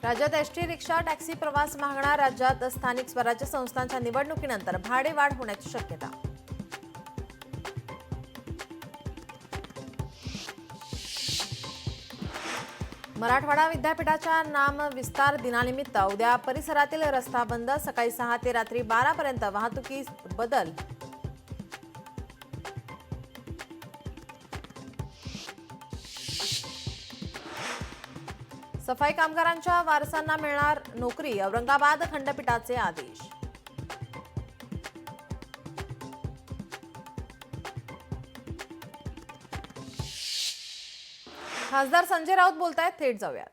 राज्यात ST rickshaw taxi प्रवास महागणार. राज्यात स्थानिक स्वराज्य संस्थांच्या निवडणुकीनंतर भाडे वाढ होण्याची शक्यता. मराठवाडा विद्यापीठाच्या नामविस्तार दिनानिमित्त उद्या परिसरातील रस्ता बंद. सकाळी 6 ते रात्री 12 पर्यंत वाहतुकीस बदल. सफाई कामगारांच्या वारसांना मिळणार नोकरी. औरंगाबाद खंडपीठाचे आदेश. खासदार संजय राऊत बोलतायत, थेट जाऊयात.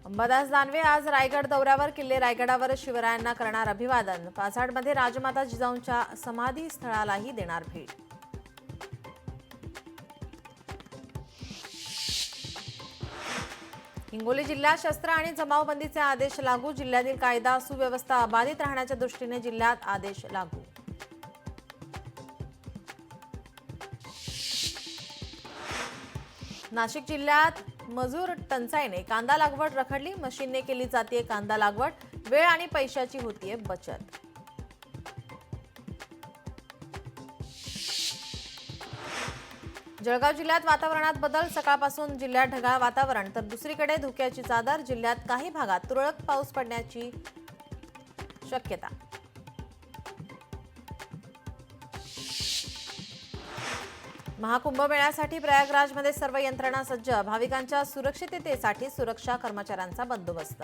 अंबादास दानवे आज रायगड दौऱ्यावर. किल्ले रायगडावर शिवरायांना करणार अभिवादन. पाचाडमध्ये राजमाता जिजाऊंच्या समाधी स्थळालाही देणार भेट. हिंगोली जिल्ह्यात शस्त्र आणि जमावबंदीचे आदेश लागू. जिल्ह्यातील कायदा सुव्यवस्था अबाधित राहण्याच्या दृष्टीने जिल्ह्यात आदेश लागू. नाशिक जिल्ह्यात मजूर टंचाईने कांदा लागवड रखडली. मशीनने केली जाते कांदा लागवड. वेळ आणि पैशाची होतीये बचत. जळगाव जिल्ह्यात वातावरणात बदल. सकाळपासून जिल्ह्यात ढगाळ वातावरण तर दुसरीकडे धुक्याची चादर. जिल्ह्यात काही भागात तुरळक पाऊस पडण्याची शक्यता. महाकुंभमेळ्यासाठी प्रयागराजमध्ये सर्व यंत्रणा सज्ज. भाविकांच्या सुरक्षिततेसाठी सुरक्षा कर्मचाऱ्यांचा बंदोबस्त.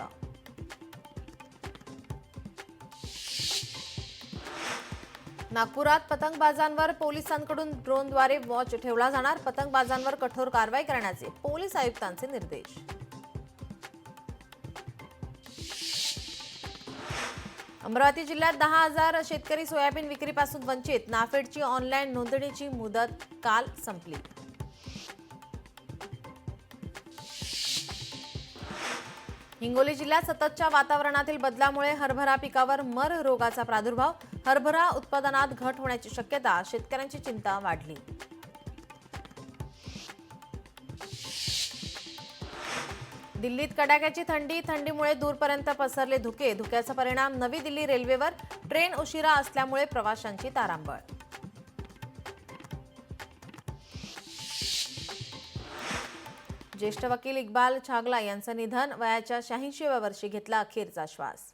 नागपुरात पतंगबाजांवर पोलिसांकडून ड्रोनद्वारे वॉच ठेवला जाणार. पतंगबाजांवर कठोर कारवाई करण्याचे पोलीस आयुक्तांचे निर्देश. अमरावती जिल्ह्यात 10,000 शेतकरी सोयाबीन विक्रीपासून वंचित. नाफेडची ऑनलाईन नोंदणीची मुदत काल संपली. हिंगोली जिल्ह्यात सततच्या वातावरणातील बदलामुळे हरभरा पिकावर मर रोगाचा प्रादुर्भाव. हरभरा उत्पादनात घट होण्याची शक्यता. शेतकऱ्यांची चिंता वाढली. दिल्लीत कडाक्याची थंडी. थंडीमुळे दूरपर्यंत पसरले धुके. धुक्याचा परिणाम नवी दिल्ली रेल्वेवर. ट्रेन उशिरा असल्यामुळे प्रवाशांची तारांबळ. ज्येष्ठ वकील इक्बाल छागला यांचं निधन. वयाच्या 86व्या वर्षी घेतला अखेरचा श्वास.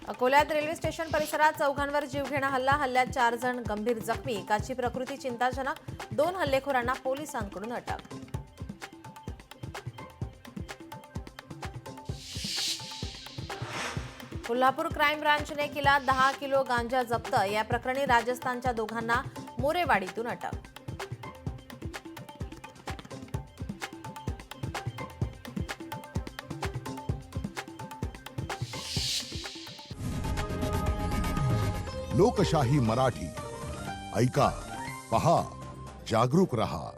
अकोल्यात रेल्वे स्टेशन परिसरात चौघांवर जीवघेणा हल्ला. हल्ल्यात 4 जण गंभीर जखमी. एकाची प्रकृती चिंताजनक. 2 हल्लेखोरांना पोलिसांकडून अटक. कोल्हापूर क्राईम ब्रांचने केला 10 किलो गांजा जप्त. या प्रकरणी राजस्थानच्या दोघांना मोरेवाडीतून अटक. लोकशाही मराठी ऐका, पहा, जागरूक रहा.